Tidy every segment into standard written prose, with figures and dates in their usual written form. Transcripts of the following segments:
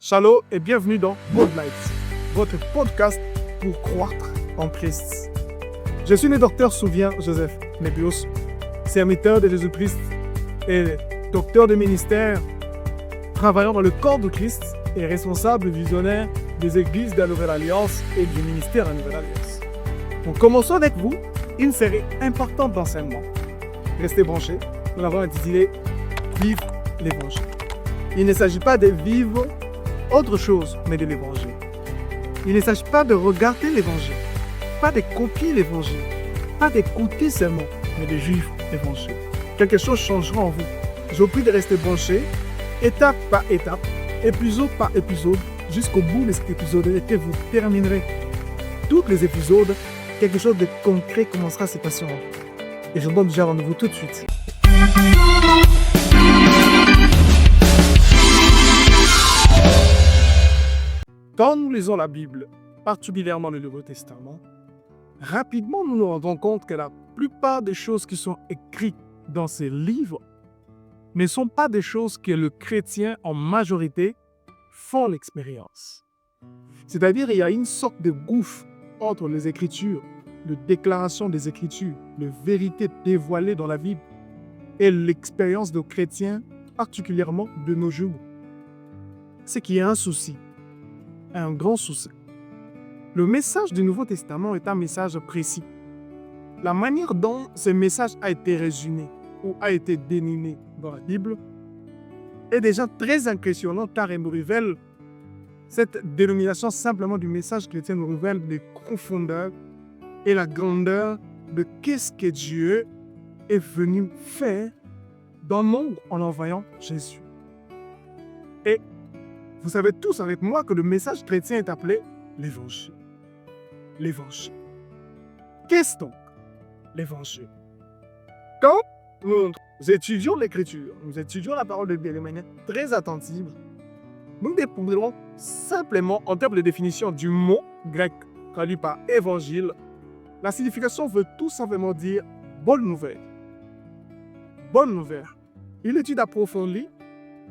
Shalom et bienvenue dans Good Night, votre podcast pour croître en Christ. Je suis le docteur Souvien Joseph Mébius, serviteur de Jésus-Christ et docteur de ministère, travaillant dans le corps de Christ et responsable visionnaire des églises de la Nouvelle Alliance et du ministère de la Nouvelle Alliance. Nous commençons avec vous une série importante d'enseignements. Restez branchés, nous l'avons intitulé « Vivre l'Évangile ». Il ne s'agit pas de vivre autre chose, mais de l'Évangile. Il ne s'agit pas de regarder l'Évangile, pas de copier l'Évangile, pas d'écouter seulement, mais de vivre l'Évangile. Quelque chose changera en vous. Je vous prie de rester branchés, étape par étape, épisode par épisode, jusqu'au bout de cet épisode, et que vous terminerez tous les épisodes, quelque chose de concret commencera à se passer en vous. Et je vous donne déjà rendez-vous tout de suite. Quand nous lisons la Bible, particulièrement le Nouveau Testament, rapidement nous nous rendons compte que la plupart des choses qui sont écrites dans ces livres ne sont pas des choses que le chrétien en majorité font l'expérience. C'est-à-dire il y a une sorte de gouffre entre les Écritures, de déclaration des Écritures, de vérité dévoilée dans la Bible et l'expérience de chrétiens, particulièrement de nos jours. C'est qu'il y a un souci. Un grand souci. Le message du Nouveau Testament est un message précis. La manière dont ce message a été résumé ou a été dénommé dans la Bible est déjà très impressionnante car elle nous révèle, cette dénomination simplement du message chrétien nous révèle les profondeurs et la grandeur de qu'est-ce que Dieu est venu faire dans le monde en envoyant Jésus. Et vous savez tous avec moi que le message chrétien est appelé l'Évangile. L'Évangile. Qu'est-ce donc l'Évangile? Quand nous étudions l'Écriture, nous étudions la parole de Dieu de manière très attentive, nous découvrirons simplement, en termes de définition du mot grec traduit par évangile, la signification veut tout simplement dire bonne nouvelle. Bonne nouvelle. Une étude approfondie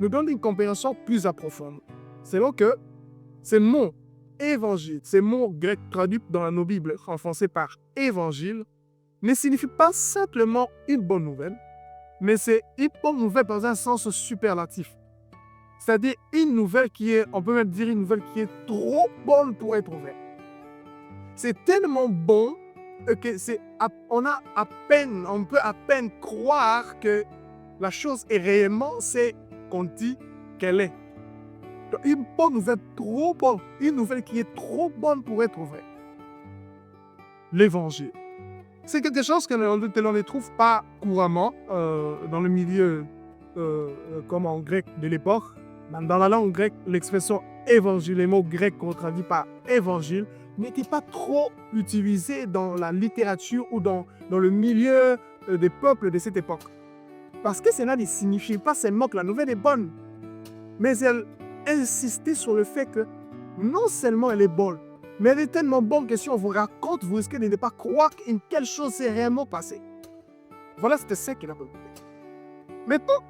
nous donne une compréhension plus approfondie. C'est donc que ce mot évangile, ce mot grec traduit dans nos Bibles en français par évangile, ne signifie pas simplement une bonne nouvelle, mais c'est une bonne nouvelle dans un sens superlatif. C'est-à-dire une nouvelle qui est, on peut même dire une nouvelle qui est trop bonne pour être vraie. C'est tellement bon que on peut à peine croire que la chose est réellement ce qu'on dit qu'elle est. Une bonne nouvelle trop bonne, une nouvelle qui est trop bonne pour être vraie. L'Évangile. C'est quelque chose que l'on ne trouve pas couramment dans le milieu comme en grec de l'époque. Dans la langue grecque, l'expression évangile, le mot grec qu'on traduit par évangile, n'était pas trop utilisé dans la littérature ou dans le milieu des peuples de cette époque. Parce que cela ne signifie pas seulement que la nouvelle est bonne, mais elle insistait sur le fait que non seulement elle est bonne, mais elle est tellement bonne que si on vous raconte, vous risquez de ne pas croire qu'une telle chose s'est réellement passée. Voilà, c'était ça qu'il a fait. Maintenant,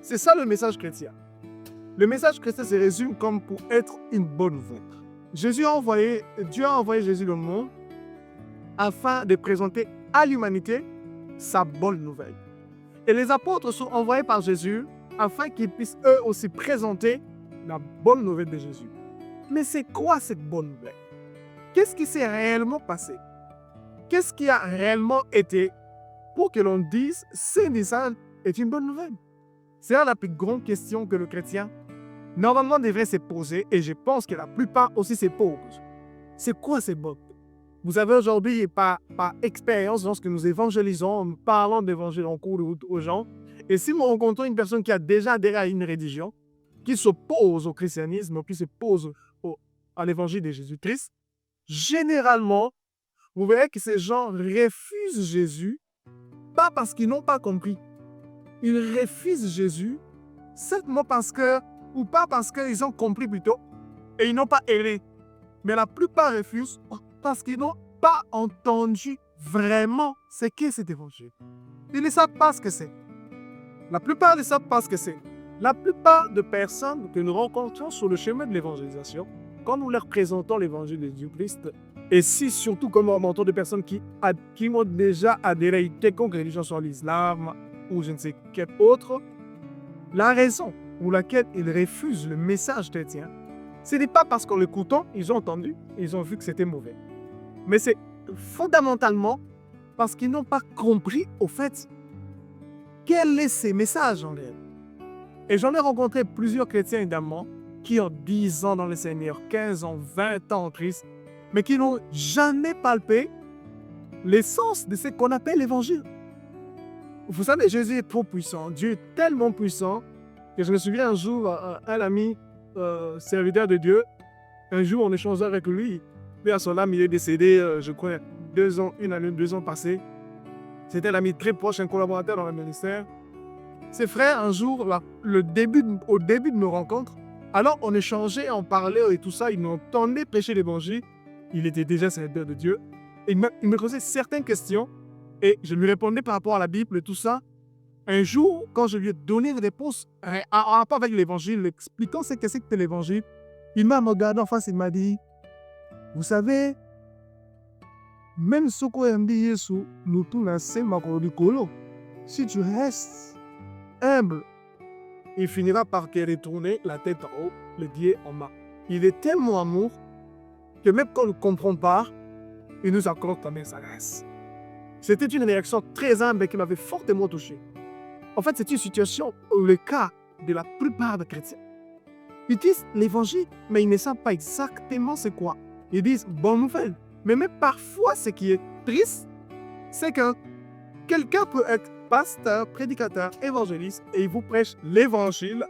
c'est ça le message chrétien. Le message chrétien se résume comme pour être une bonne nouvelle. Dieu a envoyé Jésus dans le monde afin de présenter à l'humanité sa bonne nouvelle. Et les apôtres sont envoyés par Jésus afin qu'ils puissent eux aussi présenter la bonne nouvelle de Jésus. Mais c'est quoi cette bonne nouvelle? Qu'est-ce qui s'est réellement passé? Qu'est-ce qui a réellement été pour que l'on dise ce message est une bonne nouvelle? C'est la plus grande question que le chrétien normalement devrait se poser et je pense que la plupart aussi se posent. C'est quoi cette bonne nouvelle? Vous savez, aujourd'hui, par expérience, lorsque nous évangélisons, nous parlons d'évangile en cours de route aux gens, et si nous rencontrons une personne qui a déjà adhéré à une religion, qui s'oppose au christianisme, qui s'oppose à l'évangile de Jésus-Christ, généralement, vous verrez que ces gens refusent Jésus, pas parce qu'ils n'ont pas compris. Ils refusent Jésus, simplement parce que, ou pas parce qu'ils ont compris plutôt, et ils n'ont pas erré. Mais la plupart refusent parce qu'ils n'ont pas entendu vraiment ce qu'est cet évangile. Ils ne savent pas ce que c'est. La plupart ne savent pas ce que c'est. La plupart des personnes que nous rencontrons sur le chemin de l'évangélisation, quand nous leur présentons l'évangile de Jésus-Christ, et si surtout comme nous rencontrons des personnes qui ont déjà adhéré à une quelconque religion, soit l'islam ou je ne sais quelle autre, la raison pour laquelle ils refusent le message chrétien, ce n'est pas parce qu'en l'écoutant, ils ont entendu, ils ont vu que c'était mauvais. Mais c'est fondamentalement parce qu'ils n'ont pas compris, au fait, quel est ce message en réalité. Et j'en ai rencontré plusieurs chrétiens, évidemment, qui ont 10 ans dans le Seigneur, 15 ans, 20 ans en Christ, mais qui n'ont jamais palpé l'essence de ce qu'on appelle l'évangile. Vous savez, Jésus est trop puissant. Dieu est tellement puissant que je me souviens un jour, un ami, serviteur de Dieu, un jour on échangeait avec lui. Lui, à son âme, il est décédé, je crois, 2 ans, 1 année, 2 ans passés. C'était un ami très proche, un collaborateur dans le ministère. Ses frères, un jour, au début de nos rencontres, alors on échangeait, on parlait et tout ça, il m'entendait prêcher l'évangile. Il était déjà serviteur de Dieu. Et il me posait certaines questions et je lui répondais par rapport à la Bible et tout ça. Un jour, quand je lui ai donné une réponse en rapport avec l'évangile, expliquant ce que c'était l'évangile, il m'a regardé en face et m'a dit, vous savez, même ce qu'on aime dire Jésus, nous tous si tu restes humble, il finira par te retourner la tête en haut, le pied en bas. Il est tellement amour que même quand on ne comprend pas, il nous accorde quand même sa grâce. C'était une réaction très humble qui m'avait fortement touché. En fait, c'est une situation, le cas de la plupart des chrétiens. Ils disent l'évangile, mais ils ne savent pas exactement c'est quoi. Ils disent bonne nouvelle. Mais même parfois, ce qui est triste, c'est que quelqu'un peut être pasteur, prédicateur, évangéliste, et il vous prêche l'évangile,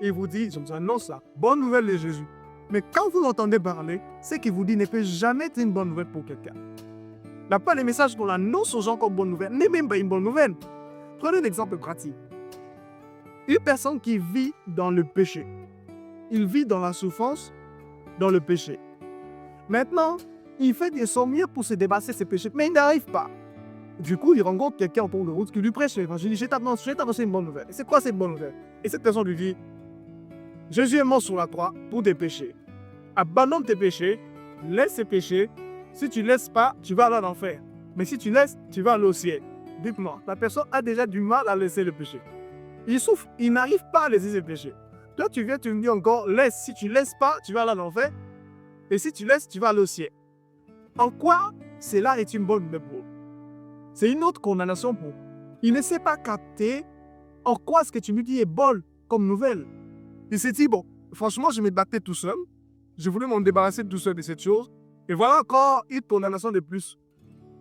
et il vous dit, je vous annonce la bonne nouvelle de Jésus. Mais quand vous l'entendez parler, ce qu'il vous dit ne peut jamais être une bonne nouvelle pour quelqu'un. La part des messages qu'on annonce aux gens comme bonne nouvelle n'est même pas une bonne nouvelle. Prenez un exemple pratique. Une personne qui vit dans le péché, il vit dans la souffrance, dans le péché. Maintenant, il fait de son mieux pour se débarrasser de ses péchés, mais il n'arrive pas. Du coup, il rencontre quelqu'un en cours de route qui lui prêche l'évangile. Je vais t'annoncer une bonne nouvelle. Et c'est quoi cette bonne nouvelle? Et cette personne lui dit, Jésus est mort sur la croix pour tes péchés. Abandonne tes péchés, laisse tes péchés. Si tu ne laisses pas, tu vas aller en enfer. Mais si tu laisses, tu vas aller au ciel. Dites-moi, la personne a déjà du mal à laisser le péché. Il souffre, il n'arrive pas à laisser ses péchés. Toi, tu viens, tu me dis encore, laisse. Si tu ne laisses pas, tu vas aller en enfer. Et si tu laisses, tu vas aller au ciel. En quoi cela est une bonne nouvelle pour vous? C'est une autre condamnation pour vous. Il ne sait pas capter en quoi ce que tu me dis est bon comme nouvelle. Il s'est dit, bon, franchement, je me battais tout seul. Je voulais m'en débarrasser tout seul de cette chose. Et voilà encore une condamnation de plus.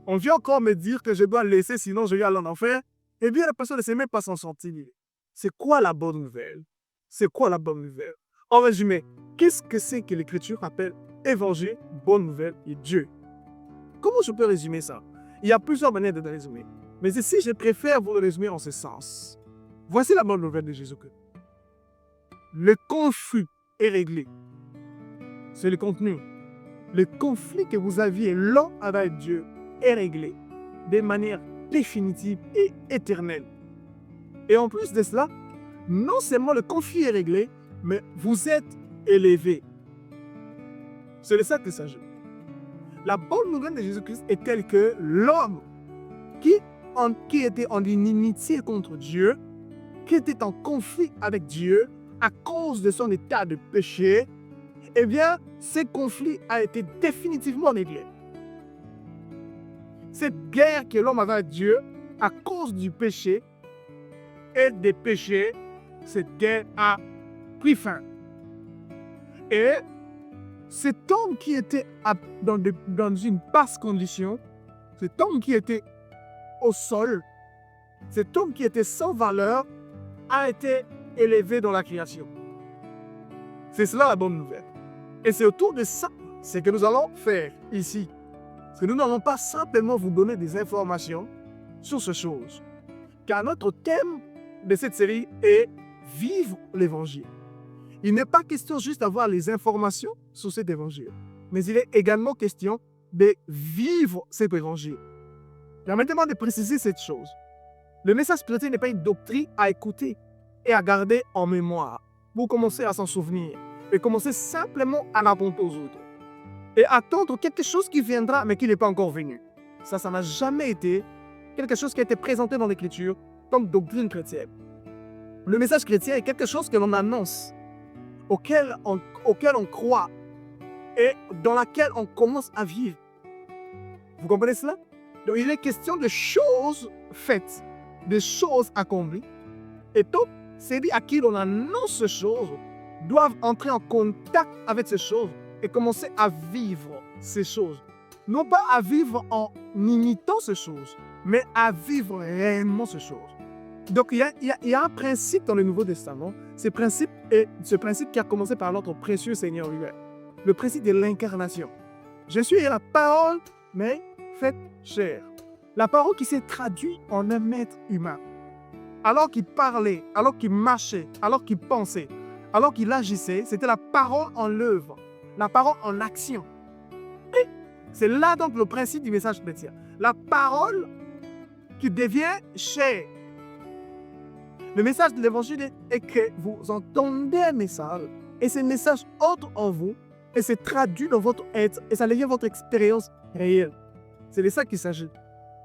On vient encore me dire que je dois laisser, sinon je vais aller en enfer. Eh bien, la personne ne sait même pas s'en sortir. C'est quoi la bonne nouvelle? C'est quoi la bonne nouvelle? En résumé, qu'est-ce que c'est que l'Écriture appelle évangile, bonne nouvelle et Dieu? Comment je peux résumer ça? Il y a plusieurs manières de le résumer. Mais ici, je préfère vous le résumer en ce sens. Voici la bonne nouvelle de Jésus-Christ. Le conflit est réglé. C'est le contenu. Le conflit que vous aviez l'un avec Dieu est réglé de manière définitive et éternelle. Et en plus de cela, non seulement le conflit est réglé, mais vous êtes élevé. C'est de ça qu'il s'agit. La bonne nouvelle de Jésus-Christ est telle que l'homme qui était en inimitié contre Dieu, qui était en conflit avec Dieu à cause de son état de péché, eh bien, ce conflit a été définitivement réglé. Cette guerre que l'homme avait avec Dieu à cause du péché et des péchés, cette guerre a pris fin. Et cet homme qui était dans une basse condition, cet homme qui était au sol, cet homme qui était sans valeur, a été élevé dans la création. C'est cela la bonne nouvelle. Et c'est autour de ça ce que nous allons faire ici. Parce que nous n'allons pas simplement vous donner des informations sur ces choses. Car notre thème de cette série est vivre l'évangile. Il n'est pas question juste d'avoir les informations sur cet évangile, mais il est également question de vivre cet évangile. Permettez-moi de préciser cette chose. Le message chrétien n'est pas une doctrine à écouter et à garder en mémoire, pour commencer à s'en souvenir, et commencer simplement à raconter aux autres. Et attendre quelque chose qui viendra, mais qui n'est pas encore venu. Ça n'a jamais été quelque chose qui a été présenté dans l'Écriture comme doctrine chrétienne. Le message chrétien est quelque chose que l'on annonce, auquel on croit, et dans laquelle on commence à vivre. Vous comprenez cela? Donc il est question de choses faites, de choses accomplies. Et donc, celui à qui l'on annonce ces choses doivent entrer en contact avec ces choses et commencer à vivre ces choses. Non pas à vivre en imitant ces choses, mais à vivre réellement ces choses. Donc il y a un principe dans le Nouveau Testament, ce principe qui a commencé par notre précieux Seigneur lui-même, le principe de l'incarnation. Jésus est la parole, mais faite chair. La parole qui s'est traduite en un être humain. Alors qu'il parlait, alors qu'il marchait, alors qu'il pensait, alors qu'il agissait, c'était la parole en l'œuvre, la parole en action. Et c'est là donc le principe du message chrétien. La parole qui devient chair. Le message de l'évangile est que vous entendez un message et ce message entre en vous et se traduit dans votre être et ça devient votre expérience réelle. C'est de ça qu'il s'agit.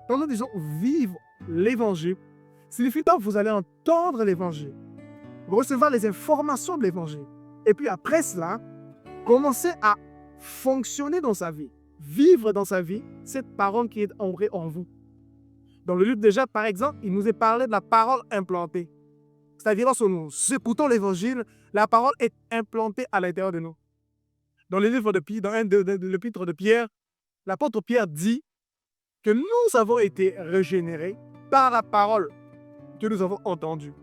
Quand nous disons vivre l'évangile, signifie donc que vous allez entendre l'évangile, recevoir les informations de l'évangile et puis après cela, commencer à fonctionner dans sa vie, vivre dans sa vie cette parole qui est ancrée en vous. Dans le livre de Jacques, par exemple, il nous est parlé de la parole implantée. C'est-à-dire, lorsque nous écoutons l'évangile, la parole est implantée à l'intérieur de nous. Dans le livre de Pierre, dans l'épître de Pierre, l'apôtre Pierre dit que nous avons été régénérés par la parole que nous avons entendue.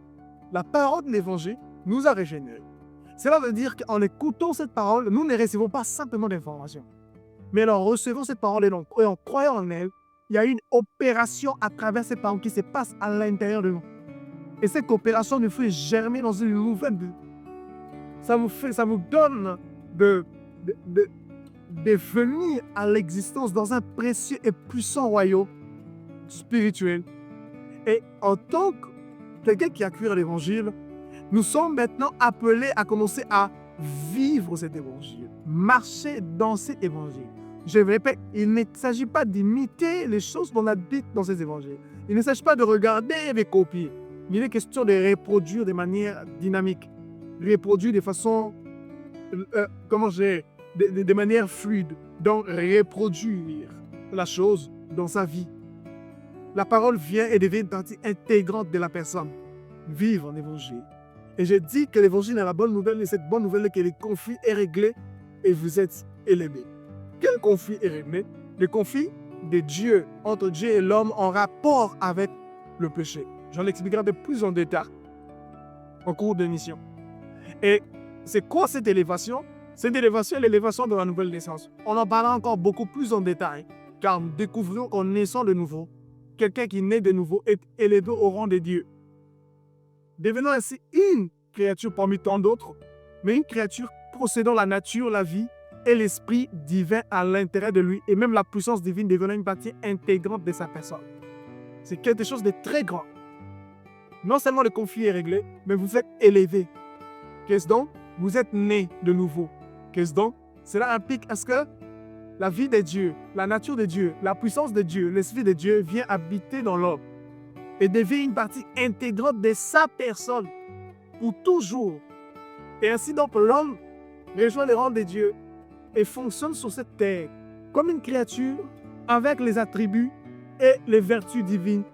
La parole de l'évangile nous a régénérés. Cela veut dire qu'en écoutant cette parole, nous ne recevons pas simplement d'informations, mais en recevant cette parole et en croyant en elle, il y a une opération à travers cette parole qui se passe à l'intérieur de nous. Et cette opération nous fait germer dans une nouvelle vie. Ça nous donne de venir à l'existence dans un précieux et puissant royaume spirituel. Et en tant que quelqu'un qui a cru à l'évangile, nous sommes maintenant appelés à commencer à vivre cet évangile, marcher dans cet évangile. Je répète, il ne s'agit pas d'imiter les choses qu'on a dites dans ces évangiles. Il ne s'agit pas de regarder et de copier. Il est question de reproduire de manière dynamique, reproduire de façon, de manière fluide. Donc, reproduire la chose dans sa vie. La parole vient et devient une partie intégrante de la personne. Vivre l'évangile. Et je dis que l'évangile est la bonne nouvelle, et cette bonne nouvelle est que le conflit est réglé et vous êtes élevés. Quel conflit est réglé? Le conflit de Dieu, entre Dieu et l'homme en rapport avec le péché. J'en expliquerai de plus en détail en cours d'émission. Et c'est quoi cette élévation? Cette élévation est l'élévation de la nouvelle naissance. On en parlera encore beaucoup plus en détail, car nous découvrons qu'en naissant de nouveau, quelqu'un qui naît de nouveau est élevé au rang de Dieu. Devenant ainsi une créature parmi tant d'autres, mais une créature possédant la nature, la vie et l'esprit divin à l'intérieur de lui, et même la puissance divine devenant une partie intégrante de sa personne. C'est quelque chose de très grand. Non seulement le conflit est réglé, mais vous êtes élevé. Qu'est-ce donc? Vous êtes né de nouveau. Qu'est-ce donc? Cela implique à ce que la vie de Dieu, la nature de Dieu, la puissance de Dieu, l'esprit de Dieu vient habiter dans l'homme et devient une partie intégrante de sa personne pour toujours. Et ainsi donc l'homme rejoint les rangs de Dieu et fonctionne sur cette terre comme une créature avec les attributs et les vertus divines.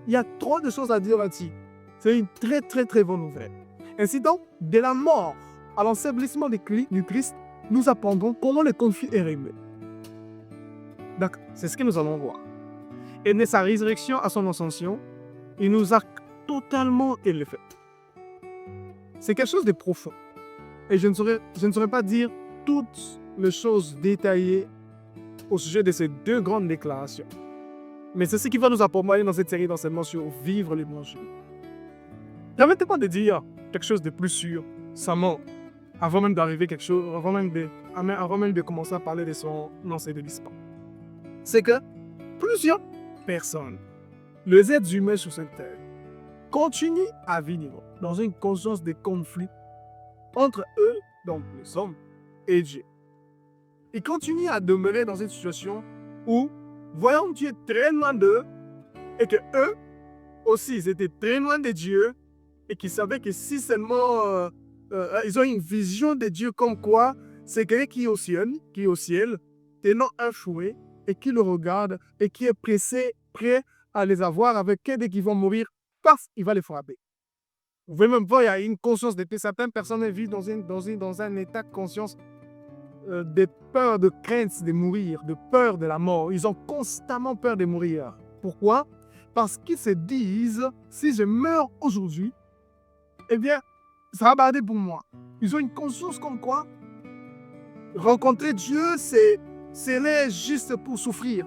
Il y a trop de choses à dire là-dessus. C'est une très très très bonne nouvelle. Ainsi donc, de la mort à l'ensevelissement du Christ, nous apprendrons comment le conflit est réglé. Donc, c'est ce que nous allons voir. Et de sa résurrection à son ascension, il nous a totalement élevés. C'est quelque chose de profond. Et je ne saurais pas dire toutes les choses détaillées au sujet de ces deux grandes déclarations. Mais c'est ce qui va nous accompagner dans cette série d'enseignements sur vivre l'évangile. Permettez-moi de dire quelque chose de plus sûr, avant même d'arriver quelque chose, avant même de commencer à parler de son enseignement. C'est que plusieurs personnes, les êtres humains sur cette terre, continuent à vivre dans une conscience de conflit entre eux, donc les hommes, et Dieu. Ils continuent à demeurer dans une situation où, voyant Dieu très loin d'eux, et que eux aussi, ils étaient très loin de Dieu, et qu'ils savaient que si seulement ils ont une vision de Dieu comme quoi, c'est quelqu'un qui est au ciel, tenant un fouet, et qui le regarde, et qui est prêt à les avoir avec eux dès qu'ils vont mourir, paf, il va les frapper. Vous pouvez même voir, il y a une conscience de paix. Certaines personnes vivent dans un état de conscience de peur, de crainte de mourir, de peur de la mort. Ils ont constamment peur de mourir. Pourquoi? Parce qu'ils se disent, si je meurs aujourd'hui, eh bien, ça va barder pour moi. Ils ont une conscience comme quoi rencontrer Dieu, c'est juste pour souffrir.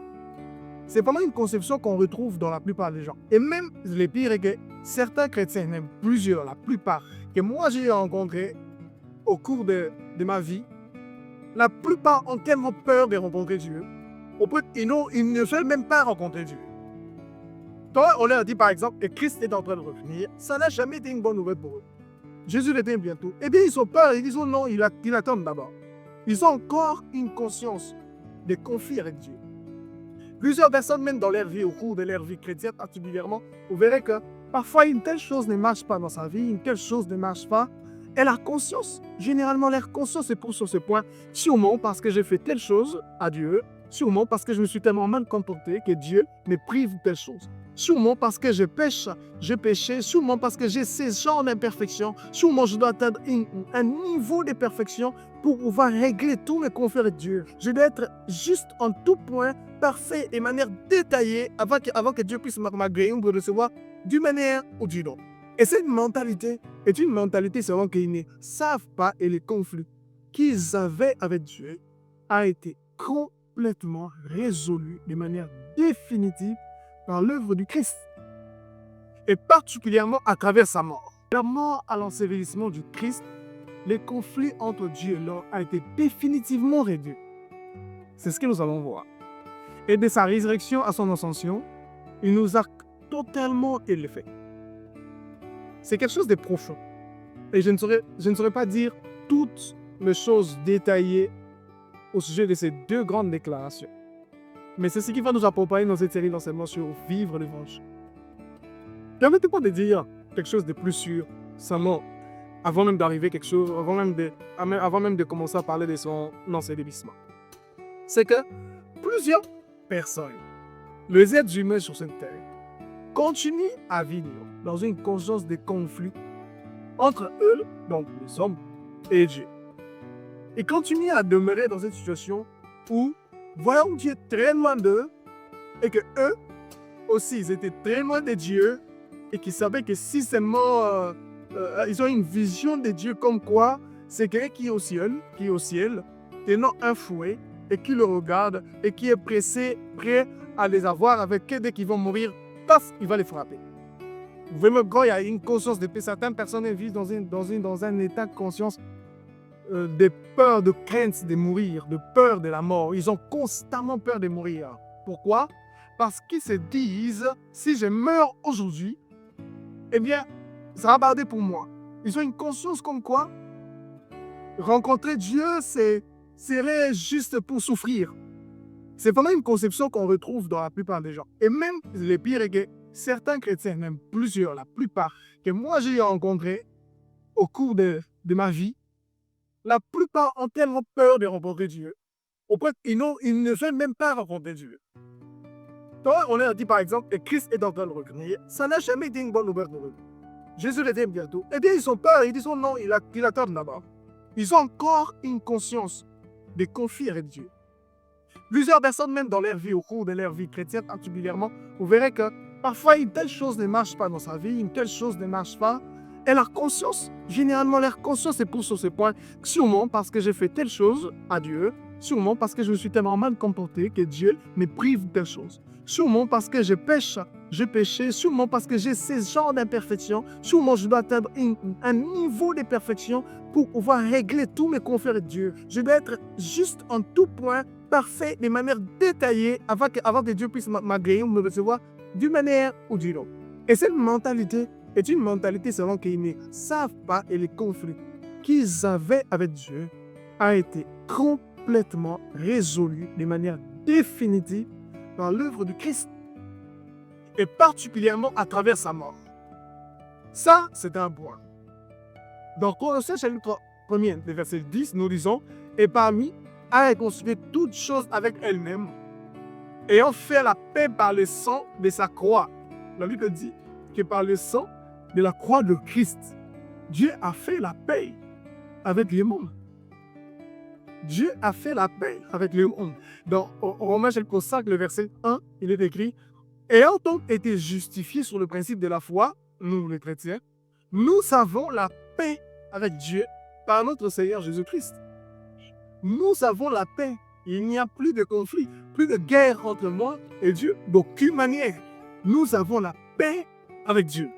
C'est vraiment une conception qu'on retrouve dans la plupart des gens. Et même le pire est que certains chrétiens, même plusieurs, la plupart, que moi j'ai rencontrés au cours de ma vie, la plupart ont tellement peur de rencontrer Dieu, ils ne veulent même pas rencontrer Dieu. Quand on leur dit par exemple que Christ est en train de revenir, ça n'a jamais été une bonne nouvelle pour eux. Jésus revient bientôt. Eh bien, ils ont peur, ils disent oh non, ils attendent d'abord. Ils ont encore une conscience de conflit avec Dieu. Plusieurs personnes, même dans leur vie, au cours de leur vie chrétienne particulièrement, vous verrez que parfois une telle chose ne marche pas dans sa vie, une telle chose ne marche pas. Et la conscience, généralement leur conscience est pour sur ce point, sûrement parce que j'ai fait telle chose à Dieu, sûrement parce que je me suis tellement mal comporté que Dieu me prive de telle chose. Sûrement parce que je pêche, j'ai péché, sûrement parce que j'ai ces genres d'imperfections, sûrement je dois atteindre un niveau de perfection pour pouvoir régler tous mes conflits avec Dieu. Je dois être juste en tout point, parfait et de manière détaillée avant que Dieu puisse m'agréer ou me recevoir d'une manière ou d'une autre. Et cette mentalité est une mentalité selon qu'ils ne savent pas et les conflits qu'ils avaient avec Dieu a été complètement résolu de manière définitive par l'œuvre du Christ. Et particulièrement à travers sa mort. La mort à l'ensevelissement du Christ, les conflits entre Dieu et l'homme a été définitivement réduit. C'est ce que nous allons voir. Et de sa résurrection à son ascension, il nous a totalement élevés. C'est quelque chose de profond. Et je ne saurais pas dire toutes les choses détaillées au sujet de ces deux grandes déclarations. Mais c'est ce qui va nous accompagner dans cette série d'enseignements sur vivre l'évangile. Permettez-moi de dire quelque chose de plus sûr, seulement avant même d'arriver quelque chose, avant même de commencer à parler de son ensevelissement. C'est que plusieurs personnes, les êtres humains sur cette terre, continuent à vivre dans une conscience de conflit entre eux, donc les hommes, et Dieu. Ils continuent à demeurer dans une situation où, voyant Dieu très loin d'eux, et que eux aussi, ils étaient très loin de Dieu, et qu'ils savaient que si seulement ils ont une vision de Dieu comme quoi, c'est quelqu'un qui est au ciel, tenant un fouet, et qui le regarde, et qui est prêt à les avoir avec eux dès qu'ils vont mourir, paf, il va les frapper. Vous voyez même quand il y a une conscience de paix, certaines personnes vivent dans un état de conscience de peur, de crainte de mourir, de peur de la mort. Ils ont constamment peur de mourir. Pourquoi? Parce qu'ils se disent, si je meurs aujourd'hui, eh bien, ça va barder pour moi. Ils ont une conscience comme quoi rencontrer Dieu, serait juste pour souffrir. C'est vraiment une conception qu'on retrouve dans la plupart des gens. Et même le pire est que certains chrétiens, même plusieurs, la plupart, que moi j'ai rencontrés au cours de ma vie, la plupart ont tellement peur de rencontrer Dieu. Au point qu'ils ne veulent même pas rencontrer Dieu. Quand on leur dit par exemple que Christ est en train de revenir, ça n'a jamais été une bonne nouvelle pour eux. Jésus revient bientôt. Eh bien, ils ont peur, ils disent oh non, ils attendent d'abord. Ils ont encore une conscience de conflit avec Dieu. Plusieurs personnes, même dans leur vie, au cours de leur vie chrétienne particulièrement, vous verrez que parfois une telle chose ne marche pas dans sa vie, une telle chose ne marche pas. Et leur conscience, généralement leur conscience est pour sur ce point, sûrement parce que j'ai fait telle chose à Dieu, sûrement parce que je me suis tellement mal comporté que Dieu me prive de telle chose. Sûrement parce que je pêche, j'ai péché, sûrement parce que j'ai ces genres d'imperfections, sûrement je dois atteindre un niveau de perfection pour pouvoir régler tous mes conflits avec Dieu. Je dois être juste en tout point, parfait, de manière détaillée, avant que Dieu puisse m'agréer ou me recevoir d'une manière ou d'une autre. Et cette mentalité est une mentalité selon qu'ils ne savent pas et les conflits qu'ils avaient avec Dieu a été complètement résolu de manière définitive dans l'œuvre du Christ et particulièrement à travers sa mort. Ça, c'est un point. Dans Colossiens chapitre 1er, verset 10, nous lisons « Et parmi a réconcilié toutes choses avec elle-même, ayant fait la paix par le sang de sa croix. » La Bible dit que par le sang de la croix de Christ, Dieu a fait la paix avec le monde. Dieu a fait la paix avec le monde. Dans Romains chapitre 5, le verset 1, il est écrit « Ayant donc été justifiés sur le principe de la foi, nous les chrétiens, nous avons la paix avec Dieu par notre Seigneur Jésus-Christ. » Nous avons la paix. Il n'y a plus de conflit, plus de guerre entre moi et Dieu, d'aucune manière. Nous avons la paix avec Dieu.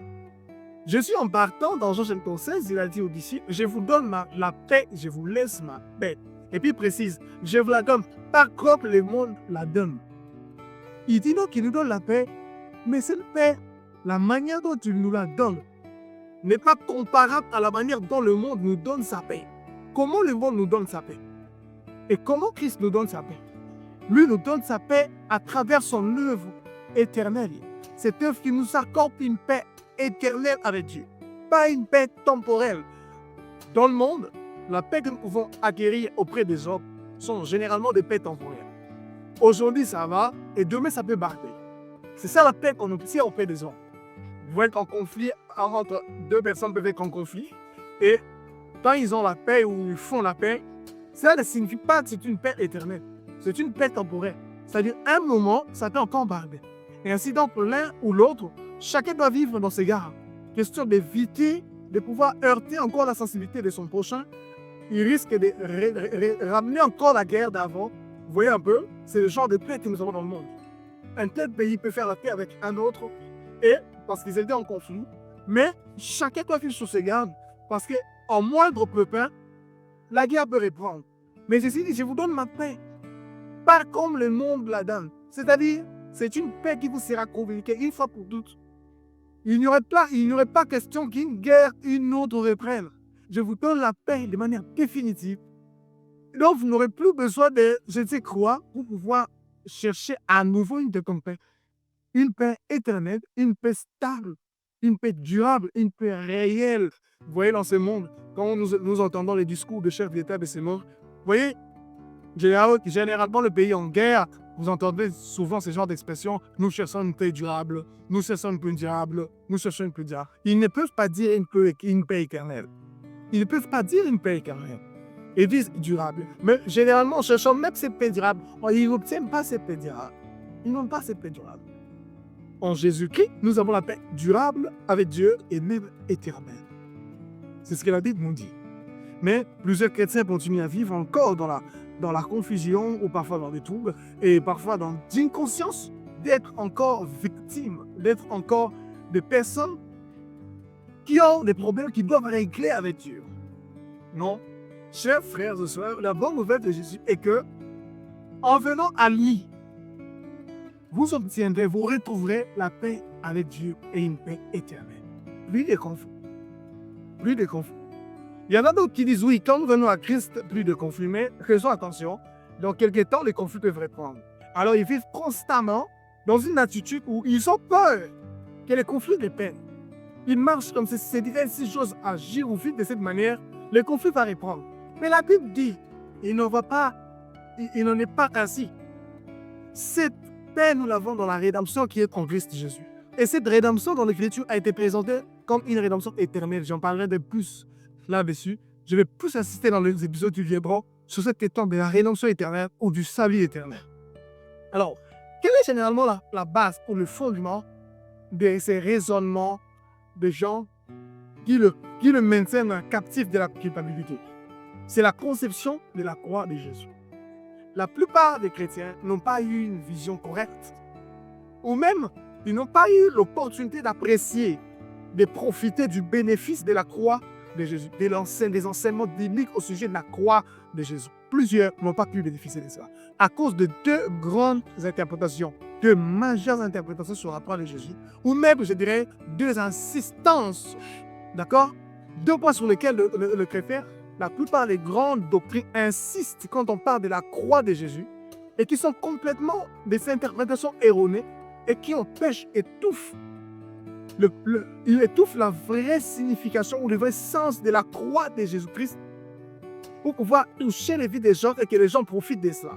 Jésus, en partant dans Jean chapitre 16, il a dit aux disciples, « Je vous donne la paix, je vous laisse ma paix. » Et puis il précise, « Je vous la donne, pas comme le monde la donne. » Il dit donc qu'il nous donne la paix, mais cette paix, la manière dont il nous la donne, n'est pas comparable à la manière dont le monde nous donne sa paix. Comment le monde nous donne sa paix? Et comment Christ nous donne sa paix? Lui nous donne sa paix à travers son œuvre éternelle. Cette œuvre qui nous accorde une paix éternelle avec Dieu, pas une paix temporelle. Dans le monde, la paix que nous pouvons acquérir auprès des hommes sont généralement des paix temporaires. Aujourd'hui, ça va, et demain, ça peut barder. C'est ça la paix qu'on obtient auprès des hommes. Vous voyez qu'en conflit, entre deux personnes peuvent être en conflit, et quand ils ont la paix ou ils font la paix, ça ne signifie pas que c'est une paix éternelle. C'est une paix temporaire. C'est-à-dire, un moment, ça peut encore barder. Et ainsi, donc, l'un ou l'autre, chacun doit vivre dans ses gardes. Question d'éviter de pouvoir heurter encore la sensibilité de son prochain. Il risque de ramener encore la guerre d'avant. Vous voyez un peu, c'est le genre de paix que nous avons dans le monde. Un tel pays peut faire la paix avec un autre, et parce qu'ils étaient en conflit, mais chacun doit vivre sur ses gardes, parce qu'en moindre pépin, la guerre peut reprendre. Mais Jésus dit, je vous donne ma paix, pas comme le monde la donne. C'est-à-dire, c'est une paix qui vous sera communiquée une fois pour toutes. Il n'y aurait pas question qu'une guerre, une autre reprenne. Je vous donne la paix de manière définitive. Donc, vous n'aurez plus besoin de je ne sais quoi pour pouvoir chercher à nouveau une paix. Une paix éternelle, une paix stable, une paix durable, une paix réelle. Vous voyez, dans ce monde, quand nous entendons les discours de chefs d'État de ces morts, vous voyez, généralement, le pays en guerre, vous entendez souvent ce genre d'expression, nous cherchons une paix durable, nous cherchons une paix durable, nous cherchons une paix durable. Ils ne peuvent pas dire une paix éternelle. Ils ne peuvent pas dire une paix éternelle. Ils disent durable. Mais généralement, en cherchant même cette paix durable, ils n'obtiennent pas cette paix durable. Ils n'ont pas cette paix durable. En Jésus-Christ, nous avons la paix durable avec Dieu et même éternelle. C'est ce que la Bible nous dit. Mais plusieurs chrétiens continuent à vivre encore dans la confusion ou parfois dans des troubles et parfois dans l'inconscience d'être encore victimes, d'être encore des personnes qui ont des problèmes qui doivent régler avec Dieu. Non. Chers frères et sœurs, la bonne nouvelle de Jésus est que, en venant à lui, vous retrouverez la paix avec Dieu et une paix éternelle. Plus de conflits. Plus de conflits. Il y en a d'autres qui disent, oui, quand nous venons à Christ, plus de conflits, mais faisons attention, dans quelques temps, les conflits peuvent reprendre. Alors, ils vivent constamment dans une attitude où ils ont peur que les conflits reprennent. Ils marchent comme si c'est diverses choses à agir ou vivre de cette manière, le conflit va reprendre. Mais la Bible dit, il n'en est pas ainsi. Cette paix, nous l'avons dans la rédemption qui est en Christ Jésus. Et cette rédemption dans l'Écriture a été présentée comme une rédemption éternelle. J'en parlerai de plus là-dessus. Je vais plus insister dans les épisodes du viendront sur cette question de la rédemption éternelle ou du salut éternel. Alors, quelle est généralement la base ou le fondement de ces raisonnements de gens qui le maintiennent captif de la culpabilité? C'est la conception de la croix de Jésus. La plupart des chrétiens n'ont pas eu une vision correcte. Ou même, ils n'ont pas eu l'opportunité d'apprécier, de profiter du bénéfice de la croix de Jésus, des enseignements bibliques au sujet de la croix de Jésus. plusieurs n'ont pas pu bénéficier de ça. À cause de deux grandes interprétations, deux majeures interprétations sur la parole de Jésus, ou même, je dirais, deux insistances. D'accord? Deux points sur lesquels le chrétien, la plupart des grandes doctrines insistent quand on parle de la croix de Jésus, et qui sont complètement des interprétations erronées, et qui étouffent la vraie signification ou le vrai sens de la croix de Jésus-Christ pour pouvoir toucher les vies des gens et que les gens profitent de cela.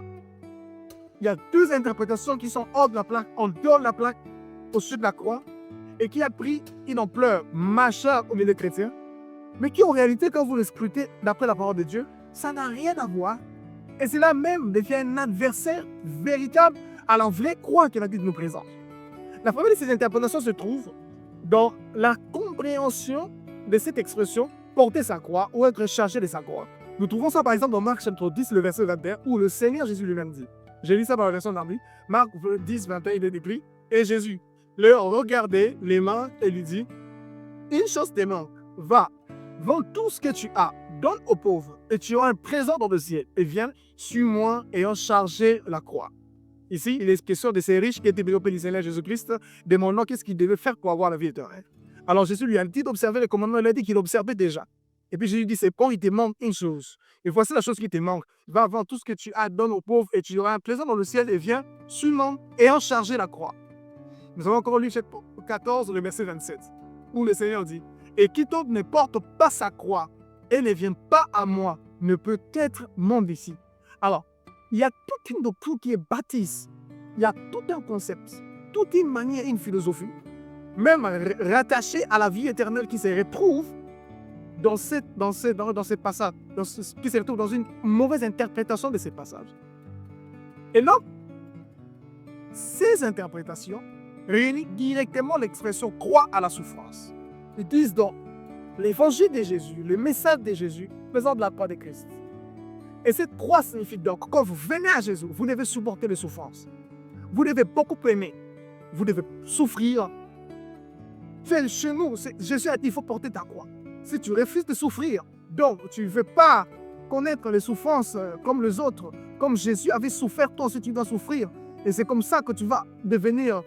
Il y a deux interprétations qui sont hors de la plaque, en dehors de la plaque, au-dessus de la croix, et qui a pris une ampleur majeure au milieu des chrétiens, mais qui en réalité, quand vous le scrutez d'après la parole de Dieu, ça n'a rien à voir. Et cela même devient un adversaire véritable à la vraie croix que la Bible nous présente. La première de ces interprétations se trouve dans la compréhension de cette expression « porter sa croix » ou « être chargé de sa croix ». Nous trouvons ça par exemple dans Marc chapitre 10, le verset 21, où le Seigneur Jésus lui-même dit, j'ai lu ça dans la version d'Arby, Marc 10, 21, il est écrit, et Jésus leur regardait les mains et lui dit, une chose te manque, va, vends tout ce que tu as, donne aux pauvres, et tu auras un présent dans le ciel, et viens, suis-moi ayant chargé la croix. Ici, il est question de ces riches qui étaient venus auprès du Seigneur Jésus-Christ, demandant qu'est-ce qu'ils devaient faire pour avoir la vie éternelle. Alors Jésus lui a dit d'observer les commandements, il a dit qu'il observait déjà. Et puis Jésus dit, c'est bon, il te manque une chose. Et voici la chose qui te manque. Va vendre tout ce que tu as, donne aux pauvres, et tu auras un présent dans le ciel, et viens, suis-moi ayant chargé la croix. Nous avons encore lu chapitre 14, le verset 27, où le Seigneur dit, et quiconque ne porte pas sa croix et ne vient pas à moi, ne peut être mon disciple. Alors, il y a toute une doctrine qui est bâtisse. Il y a tout un concept, toute une manière, une philosophie, même rattachée à la vie éternelle qui se retrouve dans ces passages, qui se retrouve dans une mauvaise interprétation de ces passages. Et donc, ces interprétations réunissent directement l'expression « croix à la souffrance ». Ils disent donc, l'évangile de Jésus, le message de Jésus, présente la croix de Christ. Et cette croix signifie donc, quand vous venez à Jésus, vous devez supporter les souffrances. Vous devez beaucoup aimer. Vous devez souffrir. Chez nous, Jésus a dit, il faut porter ta croix. Si tu refuses de souffrir, donc tu ne veux pas connaître les souffrances comme les autres, comme Jésus avait souffert, toi aussi tu dois souffrir. Et c'est comme ça que tu vas devenir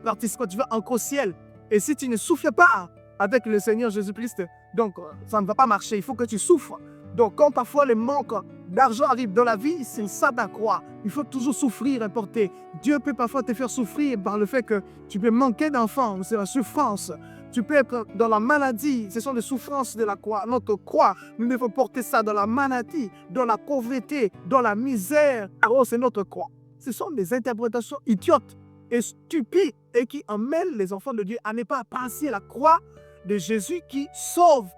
l'artiste, quand tu vas encore au ciel. Et si tu ne souffres pas avec le Seigneur Jésus-Christ, donc ça ne va pas marcher, il faut que tu souffres. Donc quand parfois le manque d'argent arrive dans la vie, c'est ça ta croix. Il faut toujours souffrir et porter. Dieu peut parfois te faire souffrir par le fait que tu peux manquer d'enfants, c'est la souffrance. Tu peux être dans la maladie, ce sont les souffrances de la croix. Notre croix, nous devons porter ça dans la maladie, dans la pauvreté, dans la misère. Alors c'est notre croix. Ce sont des interprétations idiotes et stupides et qui emmènent les enfants de Dieu à ne pas apprécier la croix de Jésus qui sauve.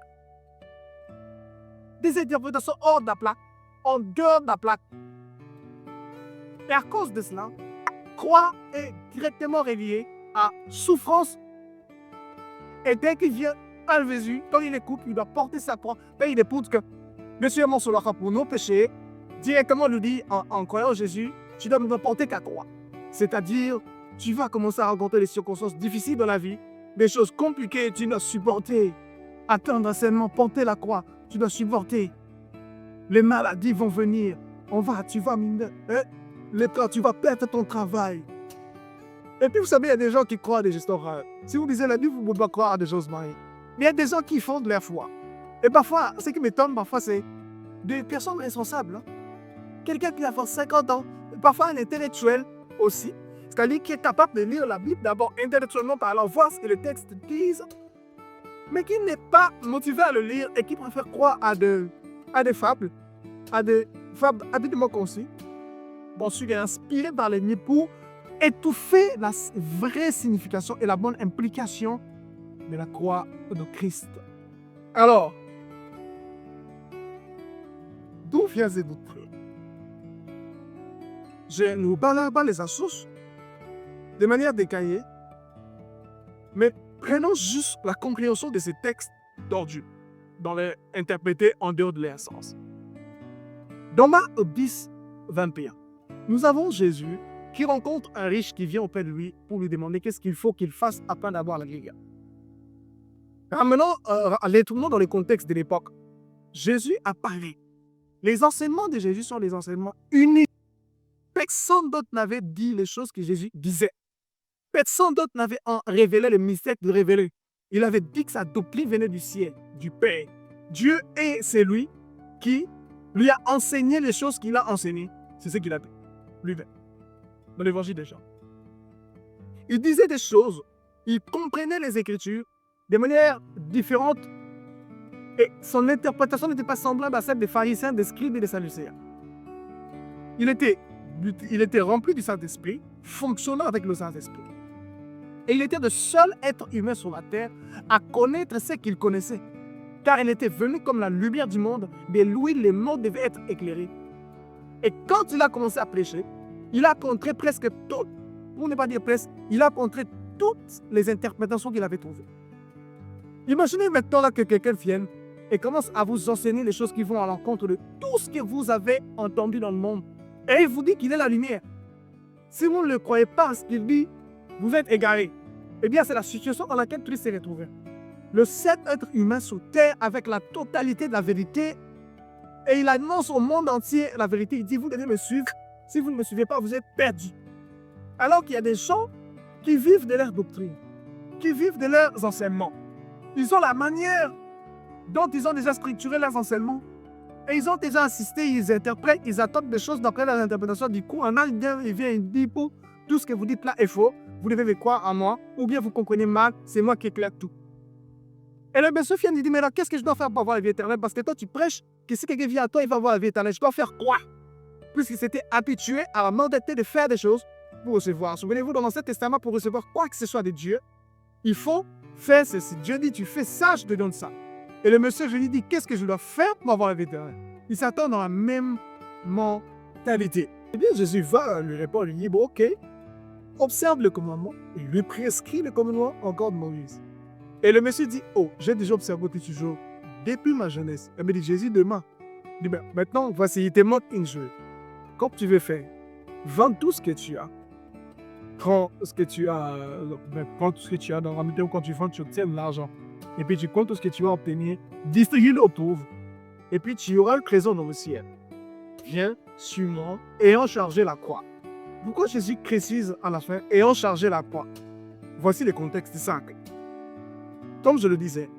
Des interprétations hors de la plaque, en dehors de la plaque. Et à cause de cela, croix est directement reliée à souffrance. Et dès qu'il vient à Jésus, quand il écoute, il doit porter sa croix. Et il écoute que Monsieur est mort sur la croix pour nos péchés. Directement lui dit, en croyant en Jésus, tu dois nous porter ta croix. C'est-à-dire, tu vas commencer à rencontrer des circonstances difficiles dans la vie, des choses compliquées, tu dois supporter. Attendre seulement, porter la croix, tu dois supporter. Les maladies vont venir. Tu vas tu vas perdre ton travail. Et puis vous savez, il y a des gens qui croient à des histoires. Si vous lisez la Bible, vous ne pouvez pas croire à des choses mariées. Mais il y a des gens qui font de leur foi. Et parfois, ce qui m'étonne, parfois, c'est des personnes responsables. Hein. Quelqu'un qui a fait 50 ans, parfois un intellectuel aussi, c'est-à-dire qui est capable de lire la Bible d'abord intellectuellement par alors voir ce que le texte dit, mais qui n'est pas motivé à le lire et qui préfère croire à des fables habilement conçues, bon, celui qui est inspiré par l'ennemi pour étouffer la vraie signification et la bonne implication de la croix de Christ. Alors, d'où vient cette doctrine? Je ne vous parle pas les sources de manière détaillée, mais prenons juste la compréhension de ces textes tordus, dans les interprétés en dehors de leur sens. Dans Marc 10, 21, nous avons Jésus qui rencontre un riche qui vient auprès de lui pour lui demander qu'est-ce qu'il faut qu'il fasse afin d'avoir la vie. Ramenons les tournons dans le contexte de l'époque. Jésus a parlé Les enseignements de Jésus sont les enseignements uniques. Personne d'autre n'avait dit les choses que Jésus disait. Personne d'autre n'avait révélé le mystère de révéler. Il avait dit que sa doctrine venait du ciel, du Père. Dieu est celui qui lui a enseigné les choses qu'il a enseignées. C'est ce qu'il a dit lui-même dans l'évangile de Jean. Il disait des choses, il comprenait les Écritures de manière différente et son interprétation n'était pas semblable à celle des pharisiens, des scribes et des sadducéens. Il était rempli du Saint-Esprit, fonctionnant avec le Saint-Esprit. Et il était le seul être humain sur la terre à connaître ce qu'il connaissait. Car il était venu comme la lumière du monde, mais lui, le monde devait être éclairé. Et quand il a commencé à prêcher, il a contré presque toutes, pour ne pas dire presque, il a contré toutes les interprétations qu'il avait trouvées. Imaginez maintenant là que quelqu'un vienne et commence à vous enseigner les choses qui vont à l'encontre de tout ce que vous avez entendu dans le monde. Et il vous dit qu'il est la lumière. Si vous ne le croyez pas à ce qu'il dit, vous êtes égaré. Eh bien, c'est la situation dans laquelle Christ s'est retrouvé. Le seul être humain sur terre avec la totalité de la vérité. Et il annonce au monde entier la vérité. Il dit, vous devez me suivre. Si vous ne me suivez pas, vous êtes perdus. Alors qu'il y a des gens qui vivent de leur doctrine, qui vivent de leurs enseignements. Ils ont la manière dont ils ont déjà structuré leurs enseignements. Et ils ont déjà assisté, ils interprètent, ils attendent des choses d'après leur interprétation. Du coup, un Indien, il vient, il dit, pour tout ce que vous dites là est faux. Vous devez me croire en moi, ou bien vous comprenez mal, c'est moi qui éclaire tout. Et le monsieur vient, il dit, mais là, qu'est-ce que je dois faire pour avoir la vie éternelle? Parce que toi, tu prêches que si quelqu'un vient à toi, il va avoir la vie éternelle. Je dois faire quoi? Puisqu'il s'était habitué à la mandater de faire des choses pour recevoir. Souvenez-vous, dans l'Ancien Testament, pour recevoir quoi que ce soit de Dieu, il faut faire ceci. Dieu dit, tu fais ça, je te donne ça. Et le monsieur, je lui dis, qu'est-ce que je dois faire pour avoir la vie éternelle? Il s'attend dans la même mentalité. Eh bien, Jésus va lui répondre, il dit, bon, ok, observe le commandement, il lui prescrit le commandement encore de Moïse. Et le monsieur dit, oh, j'ai déjà observé toujours, depuis ma jeunesse. Il me dit, Jésus demain. Il dit, ben, maintenant, voici, il te montre une chose. Comme tu veux faire, vends tout ce que tu as. Prends ce que tu as, prends tout ce que tu as dans la météo. Quand tu vends, tu obtiens de l'argent. Et puis tu comptes tout ce que tu vas obtenir, distribue-le aux pauvres. Et puis tu auras le trésor dans le ciel. Viens, suis-moi, ayant chargé la croix. Pourquoi Jésus précise à la fin, ayant chargé la croix? Voici le contexte sacré. Comme je le disais,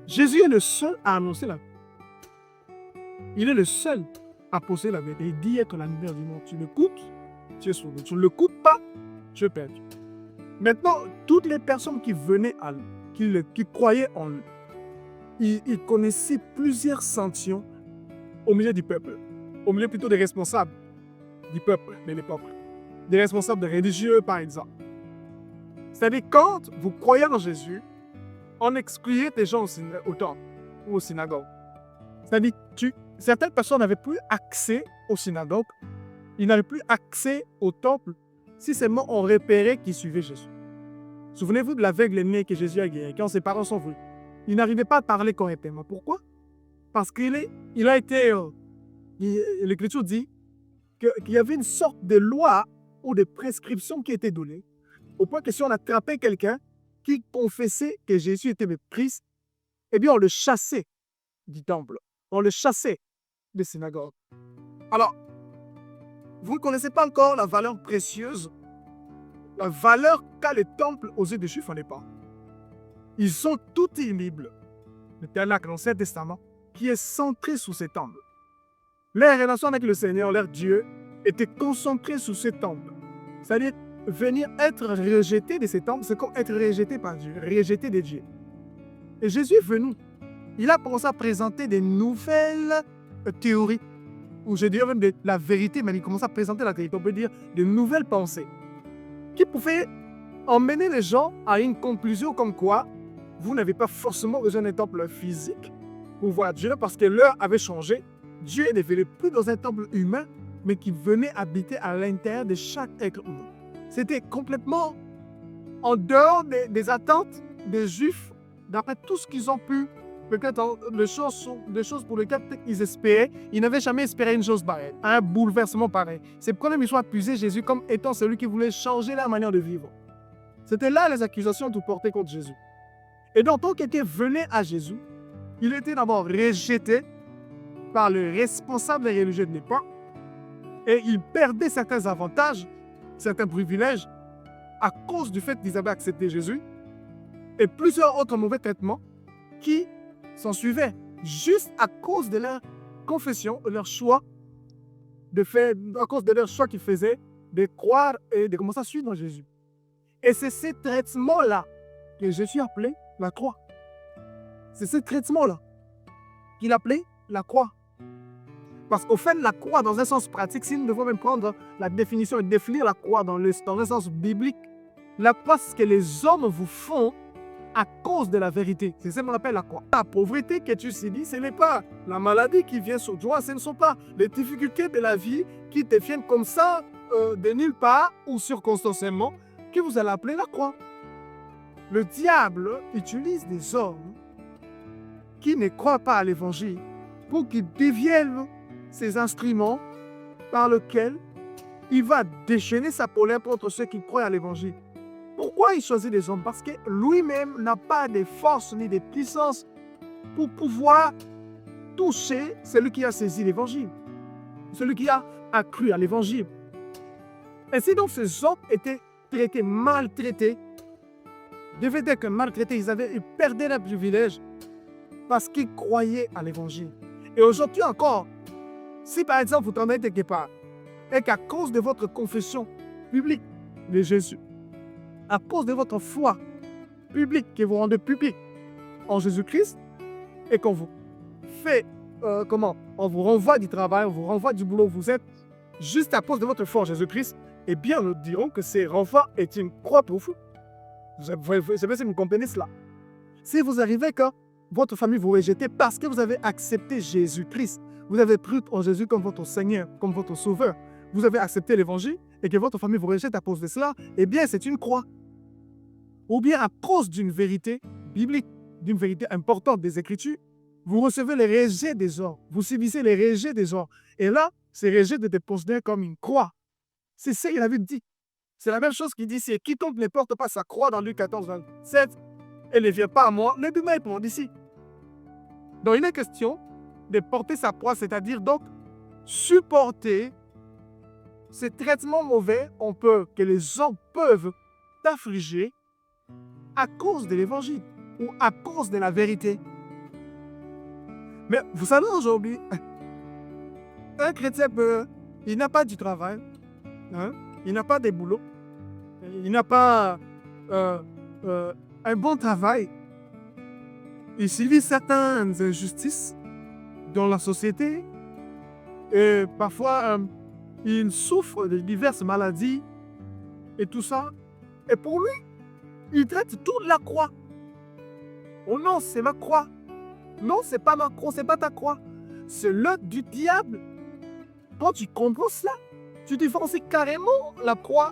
Jésus est le seul à annoncer la croix. Il est le seul à poser la vérité. Il dit être la lumière du monde. Tu l'écoutes, tu es sauvé. Tu ne l'écoutes pas, tu es perdu. Maintenant, toutes les personnes qui venaient à lui, qui croyaient en lui, ils connaissaient plusieurs sanctions au milieu du peuple, au milieu plutôt des responsables du peuple de l'époque, des responsables de religieux par exemple. C'est-à-dire quand vous croyez en Jésus, on excluait des gens au temple ou aux synagogues. C'est-à-dire certaines personnes n'avaient plus accès aux synagogues, ils n'avaient plus accès au temple si seulement on repérait qu'ils suivaient Jésus. Souvenez-vous de l'aveugle né que Jésus a guéri, quand ses parents sont venus. Il n'arrivait pas à parler correctement. Pourquoi? Parce qu'il a été... L'Écriture dit qu'il y avait une sorte de loi ou de prescription qui était donnée, au point que si on attrapait quelqu'un qui confessait que Jésus était le Christ, eh bien on le chassait du temple. On le chassait des synagogues. Alors, vous ne connaissez pas encore la valeur précieuse, la valeur qu'a le temple aux yeux des Juifs en l'époque. Ils sont tout une Bible, le Tanakh, l'Ancien Testament, qui est centré sur ce temple. Leur relation avec le Seigneur, leur Dieu, était concentrée sur ce temple. C'est-à-dire, venir être rejeté de ce temple, c'est comme être rejeté par Dieu, rejeté de Dieu. Et Jésus est venu. Il a commencé à présenter des nouvelles théories, ou je dirais même de la vérité, mais il commence à présenter la vérité, on peut dire de nouvelles pensées, qui pouvaient emmener les gens à une conclusion comme quoi vous n'avez pas forcément besoin d'un temple physique pour voir Dieu, parce que l'heure avait changé. Dieu ne venait plus dans un temple humain, mais qui venait habiter à l'intérieur de chaque être humain. C'était complètement en dehors des attentes des Juifs, d'après tout ce qu'ils ont pu, peut-être des choses pour lesquelles ils espéraient. Ils n'avaient jamais espéré une chose pareille, un bouleversement pareil. C'est pourquoi ils ont accusé Jésus comme étant celui qui voulait changer la manière de vivre. C'était là les accusations tout portées contre Jésus. Et donc, quand quelqu'un venait à Jésus, il était d'abord rejeté, par les responsables religieux de l'époque et ils perdaient certains avantages, certains privilèges à cause du fait qu'ils avaient accepté Jésus et plusieurs autres mauvais traitements qui s'en suivaient juste à cause de leur confession, de leur choix de faire, à cause de leur choix qu'ils faisaient de croire et de commencer à suivre Jésus. Et c'est ce traitement-là que Jésus appelait la croix. C'est ce traitement-là qu'il appelait la croix. Parce qu'au fait, la croix, dans un sens pratique, si nous devons même prendre la définition et définir la croix dans un sens biblique, la croix, c'est ce que les hommes vous font à cause de la vérité. C'est ça qu'on appelle la croix. La pauvreté que tu subis, ce n'est pas la maladie qui vient sur toi, ce ne sont pas les difficultés de la vie qui te viennent comme ça, de nulle part ou circonstanciellement, que vous allez appeler la croix. Le diable utilise des hommes qui ne croient pas à l'évangile pour qu'ils deviennent ces instruments par lesquels il va déchaîner sa colère contre ceux qui croient à l'évangile. Pourquoi il choisit des hommes? Parce que lui-même n'a pas de force ni de puissance pour pouvoir toucher celui qui a saisi l'évangile, celui qui a cru à l'évangile. Ainsi donc, ces hommes étaient traités, maltraités, devaient être maltraités, ils perdaient leur privilège parce qu'ils croyaient à l'évangile. Et aujourd'hui encore, si par exemple vous tombez quelque part et qu'à cause de votre confession publique de Jésus, à cause de votre foi publique que vous rendez publique en Jésus-Christ et qu'on vous fait, on vous renvoie du travail, on vous renvoie du boulot où vous êtes, juste à cause de votre foi en Jésus-Christ, eh bien nous dirons que ce renvoi est une croix pour vous. Je sais pas si vous comprenez cela. Si vous arrivez quand votre famille vous rejette parce que vous avez accepté Jésus-Christ, vous avez cru en Jésus comme votre Seigneur, comme votre Sauveur, vous avez accepté l'Évangile et que votre famille vous rejette à cause de cela, eh bien c'est une croix. Ou bien à cause d'une vérité biblique, d'une vérité importante des Écritures, vous recevez les rejets des hommes, vous subissez les rejets des hommes. Et là, ces rejets étaient considérés comme une croix. C'est ça qu'il avait dit. C'est la même chose qu'il dit ici. Quiconque ne porte pas sa croix dans Luc 14, 27, et ne vient pas à moi, ne peut pas répondre ici. Donc il est question de porter sa croix, c'est-à-dire donc supporter ces traitements mauvais que les hommes peuvent t'affliger à cause de l'évangile ou à cause de la vérité. Mais vous savez aujourd'hui, un chrétien il n'a pas du travail, il n'a pas de boulot, il n'a pas un bon travail, il subit certaines injustices dans la société et parfois il souffre de diverses maladies et tout ça. Et pour lui, il traite toute la croix. Oh non, c'est ma croix. Non, c'est pas ma croix, c'est pas ta croix. C'est l'œuvre du diable. Quand tu comprends cela, tu différencies carrément la croix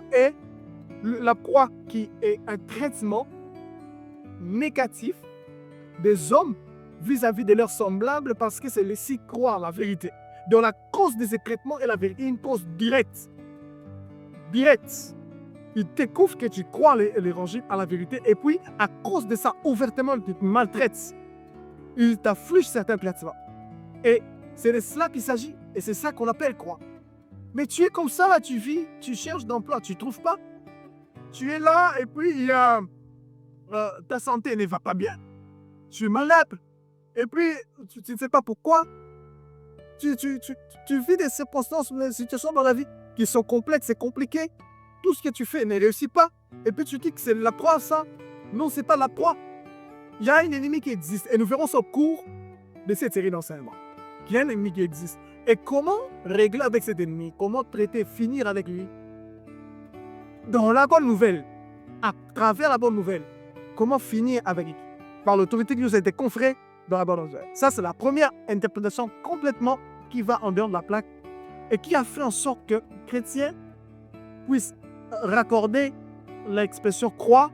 qui est un traitement négatif des hommes vis-à-vis de leurs semblables parce que c'est laisser croire la vérité. Donc la cause de ces traitements est la vérité, une cause directe. Directe. Il découvre que tu crois l'évangile à la vérité et puis à cause de ça, ouvertement, il te maltraite. Il t'afflige certains traitements. Et c'est de cela qu'il s'agit. Et c'est ça qu'on appelle croix. Mais tu es comme ça, là, tu vis, tu cherches d'emploi, tu ne trouves pas. Tu es là et puis ta santé ne va pas bien. Tu es malade. Et puis, tu ne sais pas pourquoi. Tu vis des circonstances, des situations dans la vie qui sont complexes et compliquées. Tout ce que tu fais ne réussit pas. Et puis tu dis que c'est la croix, ça. Non, ce n'est pas la croix. Il y a un ennemi qui existe. Et nous verrons ça au cours de cette série d'enseignements. Il y a un ennemi qui existe. Et comment régler avec cet ennemi? Comment traiter, finir avec lui? Dans la bonne nouvelle, à travers la bonne nouvelle, comment finir avec lui? Par l'autorité qui nous a été conférée dans la bonne nouvelle. Ça, c'est la première interprétation complètement qui va en dehors de la plaque et qui a fait en sorte que les chrétiens puissent raccorder l'expression croix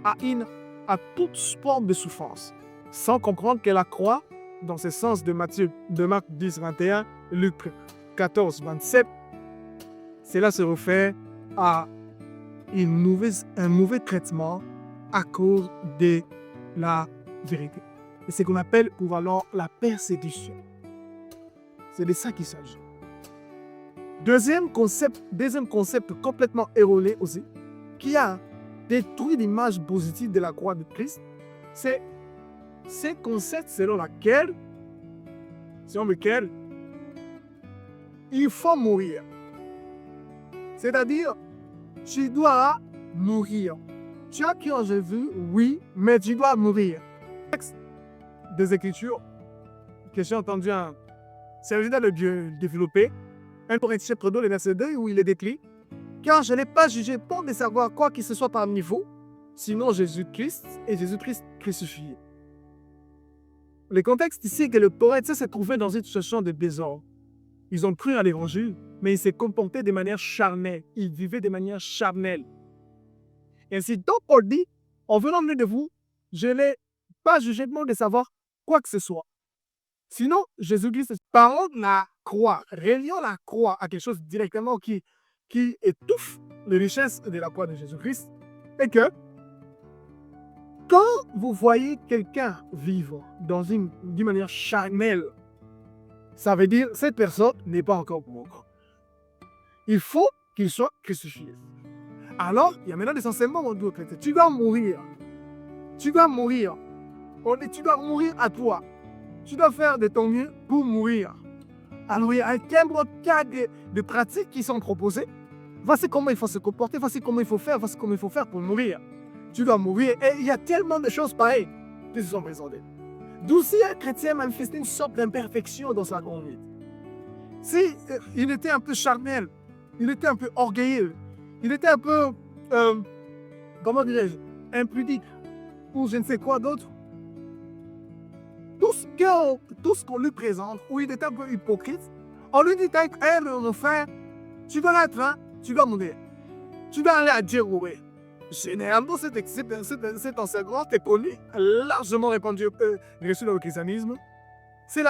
à toute forme de souffrance, sans comprendre que la croix, dans ce sens de Marc 10, 21, Luc 14, 27, cela se réfère à un mauvais traitement à cause de la vérité. Et ce qu'on appelle pour alors la persécution. C'est de ça qu'il s'agit. Deuxième concept complètement erroné aussi, qui a détruit l'image positive de la croix de Christ, c'est ce concept selon lequel il faut mourir. C'est-à-dire, tu dois mourir. Tu as cru en Jésus, oui, mais tu dois mourir. Texte des Écritures que j'ai entendu un serviteur de Dieu développer, 1 Corinthiens chapitre 2, le verset 2, où il est décrit, car je n'ai pas jugé bon de savoir quoi qu'il se soit parmi vous, sinon Jésus-Christ et Jésus-Christ crucifié. Le contexte ici est que le poète s'est trouvé dans une situation de désordre. Ils ont cru à l'évangile, mais ils se comportaient de manière charnelle. Ils vivaient de manière charnelle. Et ainsi, donc Paul dit, en venant de vous, je n'ai pas jugé bon de savoir quoi que ce soit. Sinon, Jésus-Christ, parlons de la croix, relions la croix à quelque chose directement qui étouffe les richesses de la croix de Jésus-Christ, et que quand vous voyez quelqu'un vivre d'une manière charnelle, ça veut dire que cette personne n'est pas encore mort. Il faut qu'il soit crucifié. Alors, il y a maintenant des enseignements au dos chrétien. Tu dois mourir. Tu dois mourir. Tu dois mourir à toi. Tu dois faire de ton mieux pour mourir. Alors, il y a un tas de pratiques qui sont proposées. Voici comment il faut se comporter, voici comment il faut faire, voici comment il faut faire pour mourir. Tu dois mourir. Et il y a tellement de choses pareilles qui se sont présentées. D'où si un chrétien manifestait une sorte d'imperfection dans sa conduite. Si il était un peu charnel, il était un peu orgueilleux, il était un peu, comment dirais-je, impudique, ou je ne sais quoi d'autre. Tout ce qu'on lui présente, où il est un peu hypocrite, on lui dit avec un frère, tu dois l'être, hein, tu dois mourir. Tu dois aller à Dieu mourir. Généralement, cet enseignement est connu, largement répandu, reçu dans le christianisme. C'est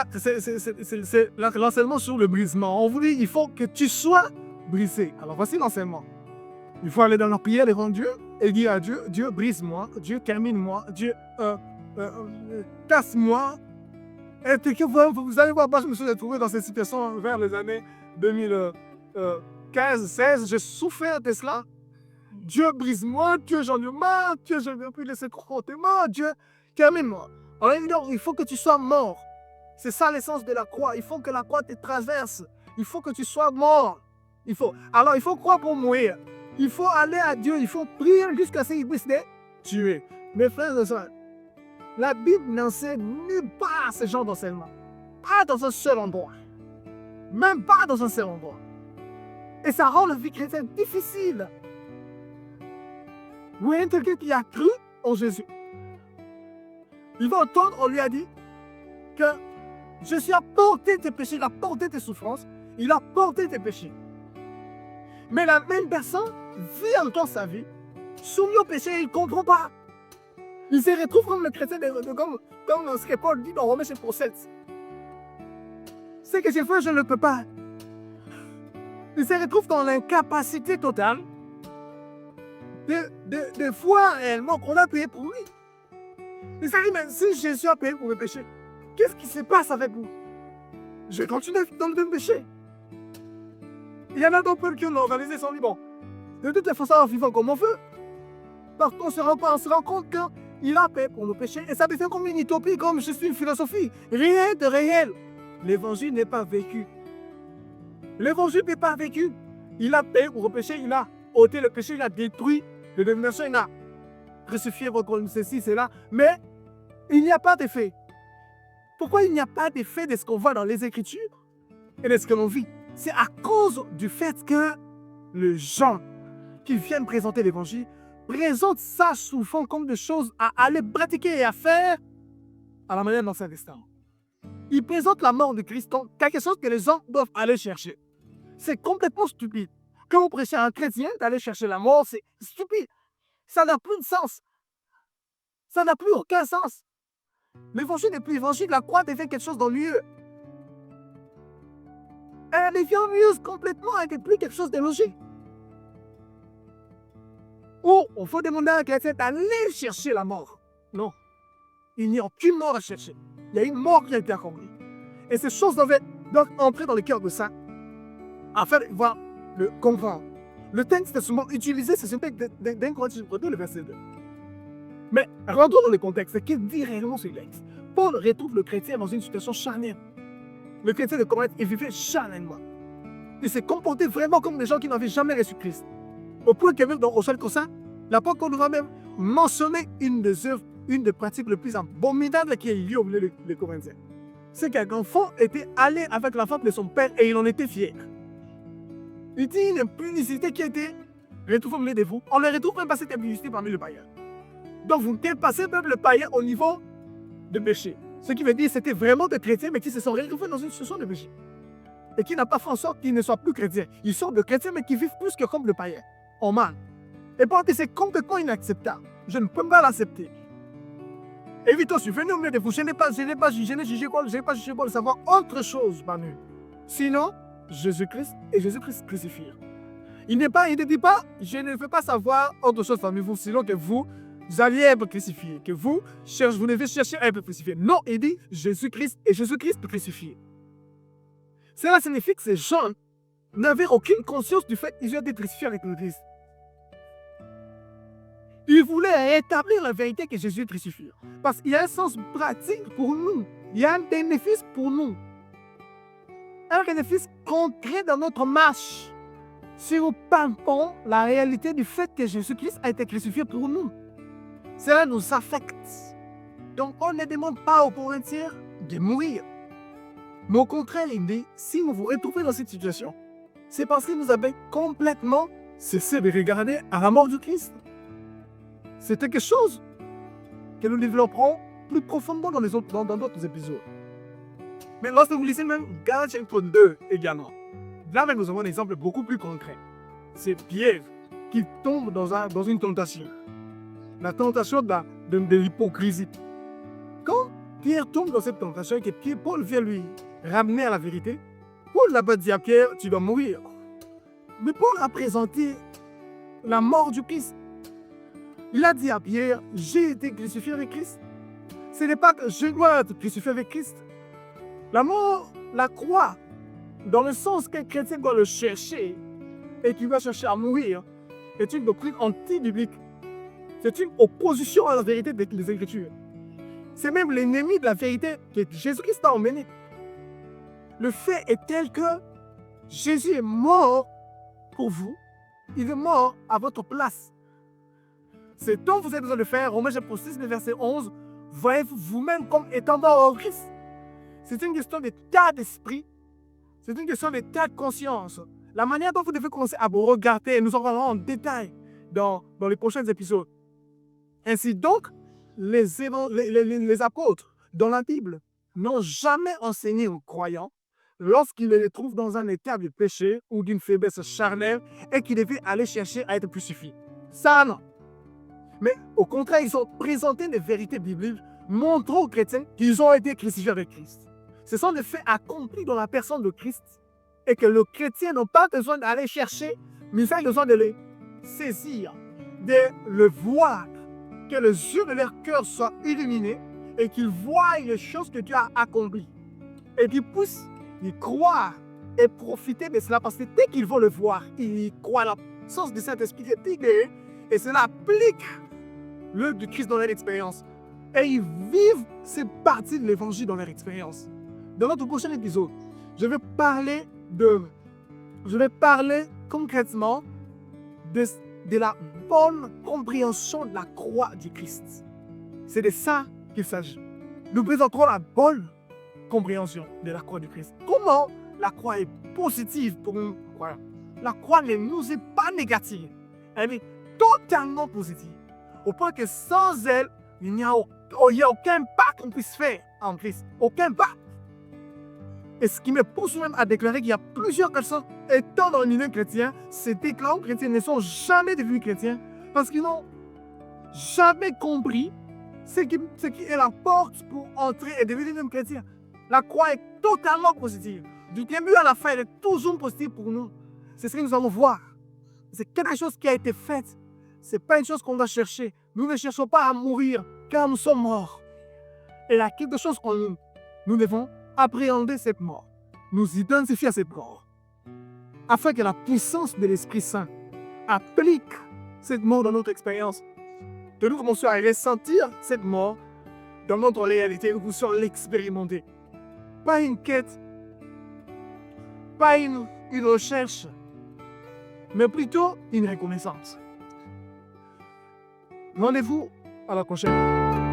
l'enseignement sur le brisement. On vous dit, il faut que tu sois brisé. Alors voici l'enseignement. Il faut aller dans la prière devant Dieu et dire à Dieu, Dieu brise-moi, Dieu termine-moi, Dieu casse-moi. Et vous allez voir, moi je me suis retrouvé dans cette situation vers les années 2015-16. J'ai souffert de cela. Dieu brise-moi, Dieu j'en ai marre, Dieu je ne veux plus laisser crotter moi, Dieu termine-moi. Alors il faut que tu sois mort. C'est ça l'essence de la croix. Il faut que la croix te traverse. Il faut que tu sois mort. Alors il faut croire pour mourir. Il faut aller à Dieu, il faut prier jusqu'à ce qu'il puisse te tuer. Mes frères et sœurs, la Bible n'enseigne nulle part ce genre d'enseignement. Pas dans un seul endroit. Même pas dans un seul endroit. Et ça rend la vie chrétienne difficile. Vous voyez quelqu'un qui a cru en Jésus. Il va entendre, on lui a dit que Jésus a porté tes péchés, il a porté tes souffrances, il a porté tes péchés. Mais la même personne vit encore sa vie, soumis au péché, il ne comprend pas. Il se retrouve comme le chrétien, comme ce que Paul dit dans Romains chapitre 7. C'est que j'ai fait, je ne le peux pas. Il se retrouve dans l'incapacité totale de voir réellement qu'on a payé pour lui. Il s'est dit, mais si Jésus a payé pour mes péchés, qu'est-ce qui se passe avec vous? Je continue dans le même péché. Il y en a d'autres qui ont organisé son libre. De toute façon, en vivant comme on veut. Parce qu'on se rend compte qu'il a payé pour nos péchés. Et ça devient comme une utopie, comme je suis une philosophie. Rien de réel. L'évangile n'est pas vécu. L'évangile n'est pas vécu. Il a payé pour nos péchés, il a ôté le péché, il a détruit les dominations, il a crucifié votre ceci, cela. Mais il n'y a pas d'effet. Pourquoi il n'y a pas d'effet de ce qu'on voit dans les Écritures et de ce que l'on vit? C'est à cause du fait que les gens qui viennent présenter l'Évangile présentent ça souvent comme des choses à aller pratiquer et à faire à la manière de l'Ancien Testament. Ils présentent la mort de Christ comme quelque chose que les gens doivent aller chercher. C'est complètement stupide. Quand vous prêchez à un chrétien d'aller chercher la mort, c'est stupide. Ça n'a plus de sens. Ça n'a plus aucun sens. L'évangile n'est plus évangile, la croix devient quelque chose d'ennuyeux. Elle devient ennuyeuse complètement, elle n'est plus quelque chose de logique. Ou on faut demander à un chrétien d'aller chercher la mort. Non. Il n'y a aucune mort à chercher. Il y a une mort qui a été accomplie. Et ces choses doivent être Donc, entrer dans le cœur de ça, afin de pouvoir le comprendre. Le texte est souvent utilisé, c'est un texte d'un Corinthiens chapitre 2, le verset 2. Mais rentrons dans le contexte. Qu'est-ce qu'il dit réellement ce texte? Paul retrouve le chrétien dans une situation charnelle. Le chrétien de Corinthe, il vivait charnellement. Il s'est comporté vraiment comme des gens qui n'avaient jamais reçu Christ. Au point que même dans Rochelle comme ça, l'apôtre nous va même mentionner une des œuvres, une des pratiques les plus abominables qui a eu lieu au milieu des Corinthiens. C'est qu'un enfant était allé avec la femme de son père et il en était fier. Il dit une impunicité qui a été retrouvée au milieu de vous. On le retrouve même pas cette impunicité parmi les païens. Donc vous dépassez même le païen au niveau de péché. Ce qui veut dire que c'était vraiment des chrétiens mais qui se sont retrouvés dans une situation de péché. Et qui n'a pas fait en sorte qu'ils ne soient plus chrétiens. Ils sont des chrétiens mais qui vivent plus que comme le païen, en mal. Et pour que c'est complètement inacceptable. Je ne peux pas l'accepter. Évitons, je suis venu au milieu de vous. Je n'ai pas jugé quoi, je n'ai pas jugé quoi de savoir autre chose parmi eux. Sinon, Jésus-Christ et Jésus-Christ crucifié. Il ne dit pas, je ne veux pas savoir autre chose parmi vous, sinon que vous alliez être crucifiés, que vous devez chercher à être crucifiés. Non, il dit Jésus-Christ et Jésus-Christ crucifié. Cela signifie que ces gens n'avaient aucune conscience du fait qu'ils ont été crucifiés avec le Christ. Ils voulaient établir la vérité que Jésus est crucifié. Parce qu'il y a un sens pratique pour nous. Il y a un bénéfice pour nous. Un bénéfice concret dans notre marche. Si nous palpons la réalité du fait que Jésus-Christ a été crucifié pour nous. Cela nous affecte. Donc on ne demande pas aux Corinthiens de mourir. Mais au contraire, il dit, si vous vous retrouvez dans cette situation, c'est parce que vous avez complètement cessé de regarder à la mort du Christ. C'est quelque chose que nous développerons plus profondément dans d'autres épisodes. Mais lorsque vous lisez même Galates chapitre 2 également, là nous avons un exemple beaucoup plus concret. C'est Pierre qui tombe dans une tentation. La tentation de l'hypocrisie. Quand Pierre tombe dans cette tentation et que Paul vient lui ramener à la vérité, Paul n'a pas dit à Pierre, tu dois mourir. Mais Paul a présenté la mort du Christ. Il a dit à Pierre, j'ai été crucifié avec Christ. Ce n'est pas que je dois être crucifié avec Christ. La mort, la croix, dans le sens qu'un chrétien doit le chercher et qu'il va chercher à mourir, est une doctrine anti-biblique. C'est une opposition à la vérité des Écritures. C'est même l'ennemi de la vérité que Jésus-Christ a emmené. Le fait est tel que Jésus est mort pour vous. Il est mort à votre place. C'est donc vous êtes besoin de faire, Romains chapitre 6, verset 11, voyez-vous vous-même comme étant mort au Christ. C'est une question d'état d'esprit. C'est une question d'état de conscience. La manière dont vous devez commencer à vous regarder, nous en parlerons en détail dans les prochains épisodes. Ainsi donc, les apôtres dans la Bible n'ont jamais enseigné aux croyants lorsqu'ils les trouvent dans un état de péché ou d'une faiblesse charnelle et qu'ils devaient aller chercher à être crucifiés. Ça, non. Mais au contraire, ils ont présenté des vérités bibliques montrant aux chrétiens qu'ils ont été crucifiés avec Christ. Ce sont des faits accomplis dans la personne de Christ et que les chrétiens n'ont pas besoin d'aller chercher, mais ils ont besoin de les saisir, de le voir, que les yeux de leur cœur soient illuminés et qu'ils voient les choses que Dieu a accomplies et qu'ils puissent y croire et profiter de cela parce que dès qu'ils vont le voir, ils y croient. La sens de Saint-Esprit est éclairé et cela applique l'œuvre du Christ dans leur expérience. Et ils vivent cette partie de l'évangile dans leur expérience. Dans notre prochain épisode, je vais parler concrètement de la bonne compréhension de la croix du Christ. C'est de ça qu'il s'agit. Nous présenterons la bonne compréhension de la croix du Christ. Comment la croix est positive pour nous. Voilà. La croix ne nous est pas négative. Elle est totalement positive. Au point que sans elle, il n'y a aucun pas qu'on puisse faire en Christ. Aucun pas. Et ce qui me pousse même à déclarer qu'il y a plusieurs personnes étant dans le milieu chrétien, se déclarant chrétiens, ne sont jamais devenus chrétiens parce qu'ils n'ont jamais compris ce qui est la porte pour entrer et devenir un chrétien. La croix est totalement positive. Du début à la fin, elle est toujours positive pour nous. C'est ce que nous allons voir. C'est quelque chose qui a été fait. Ce n'est pas une chose qu'on doit chercher. Nous ne cherchons pas à mourir car nous sommes morts. Et il y a quelque chose en nous. Nous devons appréhender cette mort. nous identifier à cette mort, afin que la puissance de l'Esprit Saint applique cette mort dans notre expérience, que nous commençons à ressentir cette mort dans notre réalité, que nous puissions l'expérimenter. Pas une quête, pas une recherche, mais plutôt une reconnaissance. Rendez-vous à la prochaine.